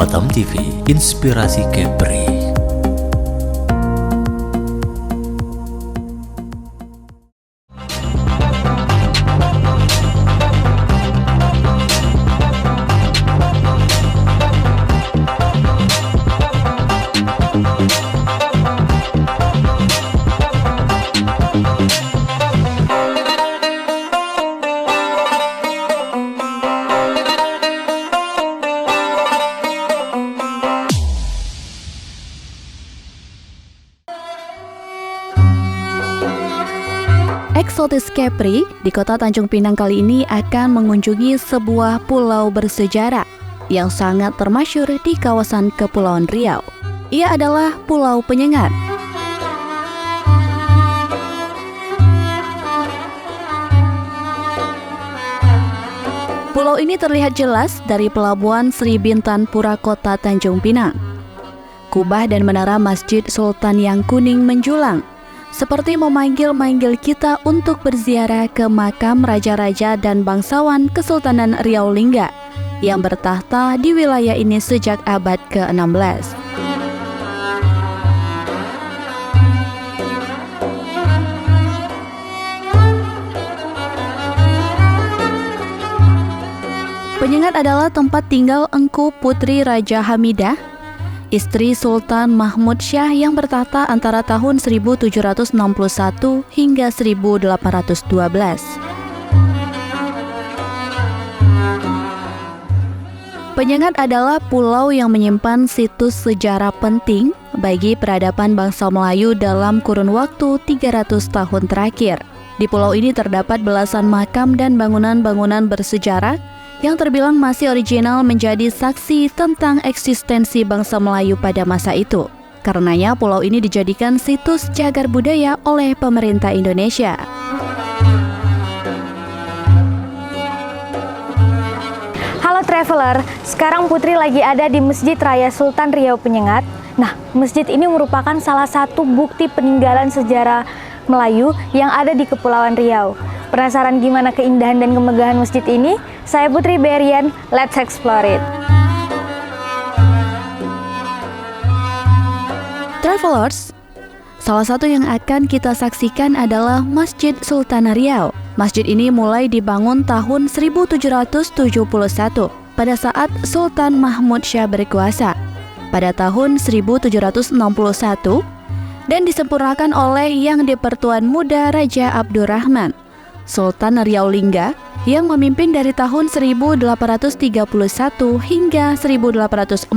Batam TV, Inspirasi Kepri. Eksotis Kepri di kota Tanjung Pinang kali ini akan mengunjungi sebuah pulau bersejarah yang sangat termasyhur di kawasan Kepulauan Riau. Ia adalah Pulau Penyengat. Pulau ini terlihat jelas dari pelabuhan Sri Bintan Pura Kota Tanjung Pinang. Kubah dan menara Masjid Sultan yang kuning menjulang, seperti memanggil-manggil kita untuk berziarah ke makam raja-raja dan bangsawan Kesultanan Riau Lingga yang bertahta di wilayah ini sejak abad ke-16. Penyengat adalah tempat tinggal Engku Putri Raja Hamidah, istri Sultan Mahmud Syah yang bertahta antara tahun 1761 hingga 1812. Penyengat adalah pulau yang menyimpan situs sejarah penting bagi peradaban bangsa Melayu dalam kurun waktu 300 tahun terakhir. Di pulau ini terdapat belasan makam dan bangunan-bangunan bersejarah yang terbilang masih original menjadi saksi tentang eksistensi bangsa Melayu pada masa itu. Karenanya pulau ini dijadikan situs cagar budaya oleh pemerintah Indonesia. Halo traveler, sekarang Putri lagi ada di Masjid Raya Sultan Riau Penyengat. Nah, masjid ini merupakan salah satu bukti peninggalan sejarah Melayu yang ada di Kepulauan Riau. Penasaran gimana keindahan dan kemegahan masjid ini? Saya Putri Berian, let's explore it. Travelers, salah satu yang akan kita saksikan adalah Masjid Sultan Riau. Masjid ini mulai dibangun tahun 1771 pada saat Sultan Mahmud Syah berkuasa pada tahun 1761 dan disempurnakan oleh Yang di-Pertuan Muda Raja Abdurrahman, Sultan Riau Lingga, yang memimpin dari tahun 1831 hingga 1844.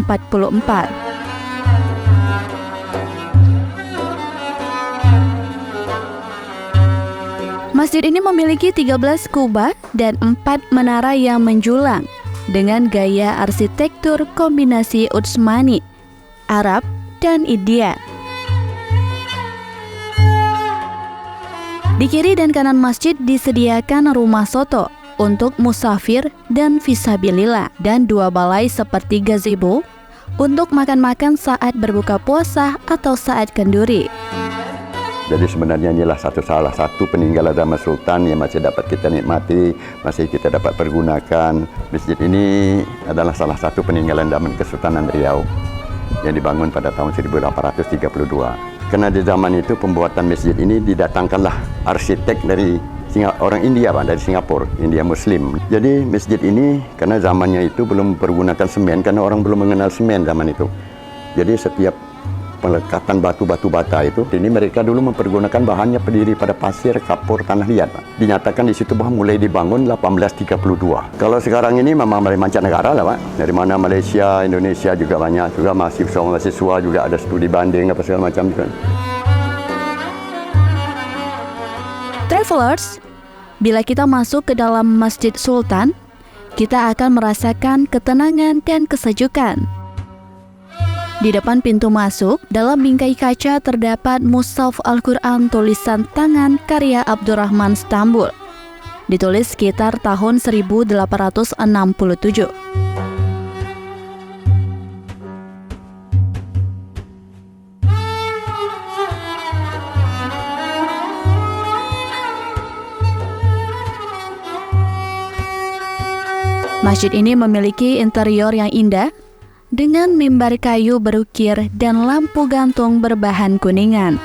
Masjid ini memiliki 13 kubah dan 4 menara yang menjulang dengan gaya arsitektur kombinasi Utsmani, Arab, dan India. Di kiri dan kanan masjid disediakan rumah soto untuk musafir dan fisabilillah dan 2 balai seperti gazebo untuk makan-makan saat berbuka puasa atau saat kenduri. Jadi sebenarnya inilah salah satu peninggalan zaman Sultan yang masih dapat kita nikmati, masih kita dapat pergunakan. Masjid ini adalah salah satu peninggalan zaman Kesultanan Riau yang dibangun pada tahun 1832. Karena di zaman itu pembuatan masjid ini didatangkanlah arsitek dari orang India, Pak, dari Singapura, India Muslim. Jadi masjid ini karena zamannya itu belum mempergunakan semen, karena orang belum mengenal semen zaman itu. Jadi setiap pelekatan batu-batu bata itu, ini mereka dulu mempergunakan bahannya berdiri pada pasir, kapur, tanah liat, Pak. Dinyatakan di situ bahwa mulai dibangun 1832. Kalau sekarang ini memang dari mancanegara lah, Pak. Dari mana Malaysia, Indonesia juga banyak, juga mahasiswa juga ada studi banding apa segala macam juga. Travelers, bila kita masuk ke dalam Masjid Sultan, kita akan merasakan ketenangan dan kesejukan. Di depan pintu masuk, dalam bingkai kaca terdapat mushaf Al-Quran tulisan tangan karya Abdurrahman Stambul. Ditulis sekitar tahun 1867. Masjid ini memiliki interior yang indah dengan mimbar kayu berukir dan lampu gantung berbahan kuningan.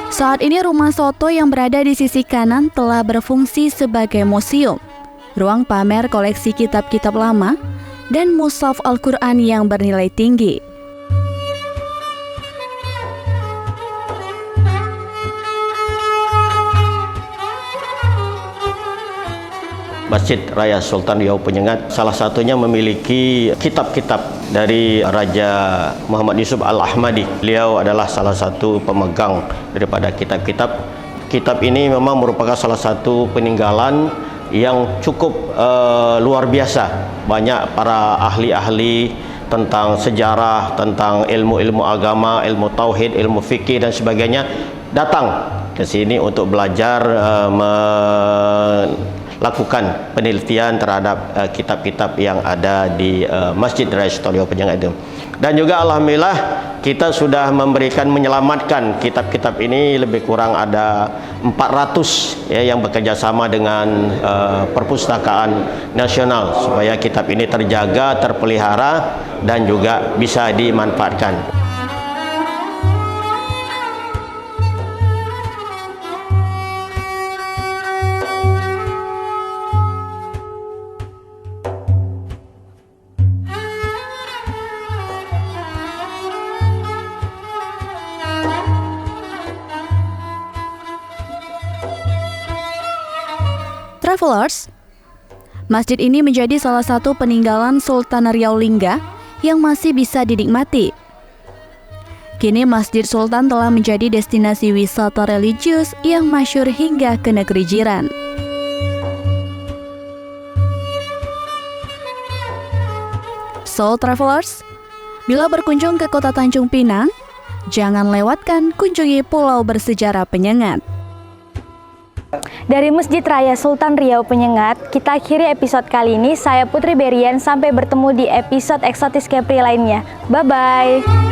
Saat ini rumah soto yang berada di sisi kanan telah berfungsi sebagai museum, ruang pamer koleksi kitab-kitab lama, dan mushaf Al-Quran yang bernilai tinggi. Masjid Raya Sultan Riau Penyengat salah satunya memiliki kitab-kitab dari Raja Muhammad Yusuf Al-Ahmadi. Beliau adalah salah satu pemegang daripada kitab-kitab. Kitab ini memang merupakan salah satu peninggalan yang cukup luar biasa. Banyak para ahli-ahli tentang sejarah, tentang ilmu-ilmu agama, ilmu tauhid, ilmu fikih dan sebagainya datang ke sini untuk belajar lakukan penelitian terhadap kitab-kitab yang ada di Masjid Raya Sultan Riau Penyengat itu. Dan juga alhamdulillah kita sudah menyelamatkan kitab-kitab ini, lebih kurang ada 400 ya, yang bekerja sama dengan Perpustakaan Nasional supaya kitab ini terjaga, terpelihara dan juga bisa dimanfaatkan. Travelers, masjid ini menjadi salah satu peninggalan Sultan Riau Lingga yang masih bisa dinikmati. Kini Masjid Sultan telah menjadi destinasi wisata religius yang masyhur hingga ke negeri jiran. So Travelers, bila berkunjung ke kota Tanjung Pinang, jangan lewatkan kunjungi Pulau Bersejarah Penyengat. Dari Masjid Raya Sultan Riau Penyengat, kita akhiri episode kali ini. Saya Putri Berian, sampai bertemu di episode Eksotis Kepri lainnya. Bye-bye.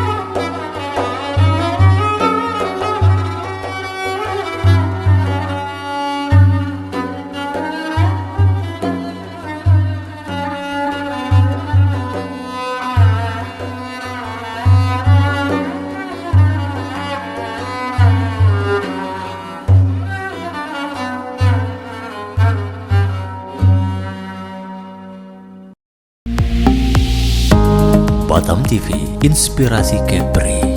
Batam TV, inspirasi Kepri.